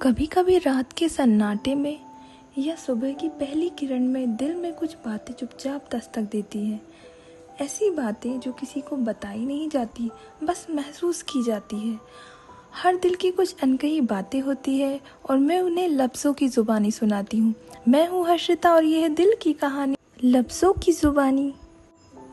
कभी कभी रात के सन्नाटे में या सुबह की पहली किरण में दिल में कुछ बातें चुपचाप दस्तक देती हैं। ऐसी बातें जो किसी को बताई नहीं जाती, बस महसूस की जाती है। हर दिल की कुछ अनकही बातें होती है और मैं उन्हें लफ्ज़ों की ज़ुबानी सुनाती हूँ। मैं हूँ हर्षिता और यह है दिल की कहानी, लफ्ज़ों की ज़ुबानी।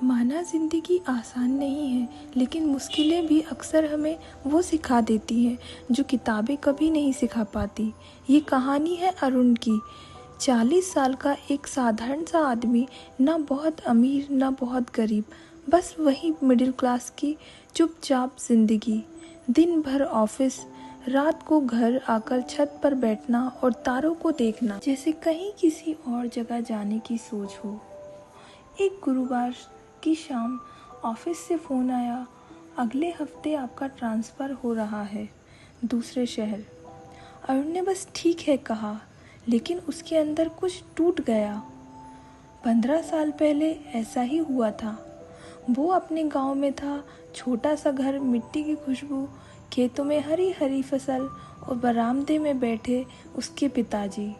माना ज़िंदगी आसान नहीं है, लेकिन मुश्किलें भी अक्सर हमें वो सिखा देती हैं जो किताबें कभी नहीं सिखा पाती। ये कहानी है अरुण की। 40 साल का एक साधारण सा आदमी, ना बहुत अमीर ना बहुत गरीब, बस वही मिडिल क्लास की चुपचाप ज़िंदगी। दिन भर ऑफिस, रात को घर आकर छत पर बैठना और तारों को देखना जैसे कहीं किसी और जगह जाने की सोच हो। एक गुरुवार की शाम ऑफिस से फ़ोन आया, अगले हफ्ते आपका ट्रांसफ़र हो रहा है दूसरे शहर। अरुण ने बस ठीक है कहा, लेकिन उसके अंदर कुछ टूट गया। 15 साल पहले ऐसा ही हुआ था। वो अपने गांव में था, छोटा सा घर, मिट्टी की खुशबू, खेतों में हरी हरी फसल और बरामदे में बैठे उसके पिताजी।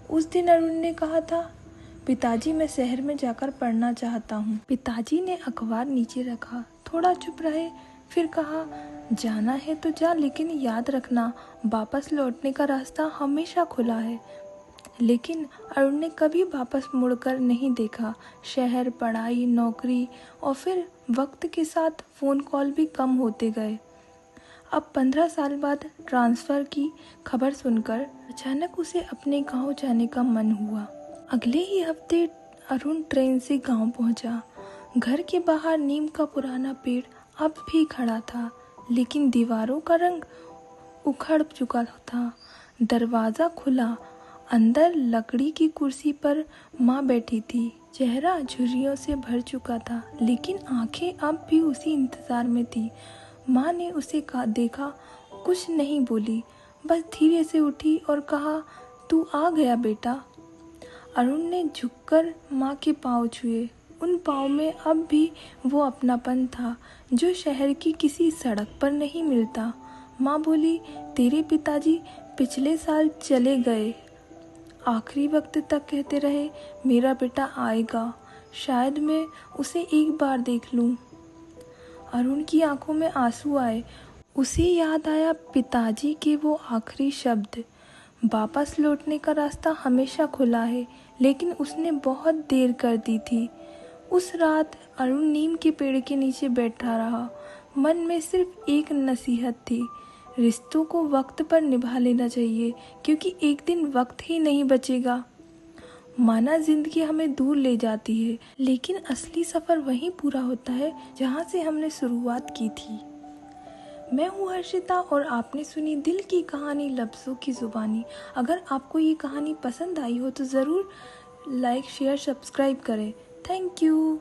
उस दिन अरुण ने कहा था, पिताजी मैं शहर में जाकर पढ़ना चाहता हूँ। पिताजी ने अखबार नीचे रखा, थोड़ा चुप रहे, फिर कहा, जाना है तो जा, लेकिन याद रखना वापस लौटने का रास्ता हमेशा खुला है। लेकिन अरुण ने कभी वापस मुड़कर नहीं देखा। शहर, पढ़ाई, नौकरी और फिर वक्त के साथ फ़ोन कॉल भी कम होते गए। अब 15 साल बाद ट्रांसफ़र की खबर सुनकर अचानक उसे अपने गांव जाने का मन हुआ। अगले ही हफ्ते अरुण ट्रेन से गांव पहुंचा। घर के बाहर नीम का पुराना पेड़ अब भी खड़ा था, लेकिन दीवारों का रंग उखड़ चुका था। दरवाज़ा खुला, अंदर लकड़ी की कुर्सी पर माँ बैठी थी। चेहरा झुर्रियों से भर चुका था, लेकिन आंखें अब भी उसी इंतज़ार में थी। माँ ने उसे देखा, कुछ नहीं बोली, बस धीरे से उठी और कहा, तू आ गया बेटा। अरुण ने झुककर माँ के पाँव छुए। उन पाँव में अब भी वो अपनापन था जो शहर की किसी सड़क पर नहीं मिलता। माँ बोली, तेरे पिताजी पिछले साल चले गए, आखिरी वक्त तक कहते रहे मेरा बेटा आएगा, शायद मैं उसे एक बार देख लूँ। अरुण की आंखों में आंसू आए। उसे याद आया पिताजी के वो आखिरी शब्द, वापस लौटने का रास्ता हमेशा खुला है, लेकिन उसने बहुत देर कर दी थी। उस रात अरुण नीम के पेड़ के नीचे बैठा रहा। मन में सिर्फ एक नसीहत थी, रिश्तों को वक्त पर निभा लेना चाहिए, क्योंकि एक दिन वक्त ही नहीं बचेगा। माना जिंदगी हमें दूर ले जाती है, लेकिन असली सफ़र वहीं पूरा होता है जहाँ से हमने शुरुआत की थी। मैं हूँ हर्षिता और आपने सुनी दिल की कहानी, लफ्ज़ों की ज़ुबानी। अगर आपको ये कहानी पसंद आई हो तो ज़रूर लाइक, शेयर, सब्सक्राइब करें। Thank you.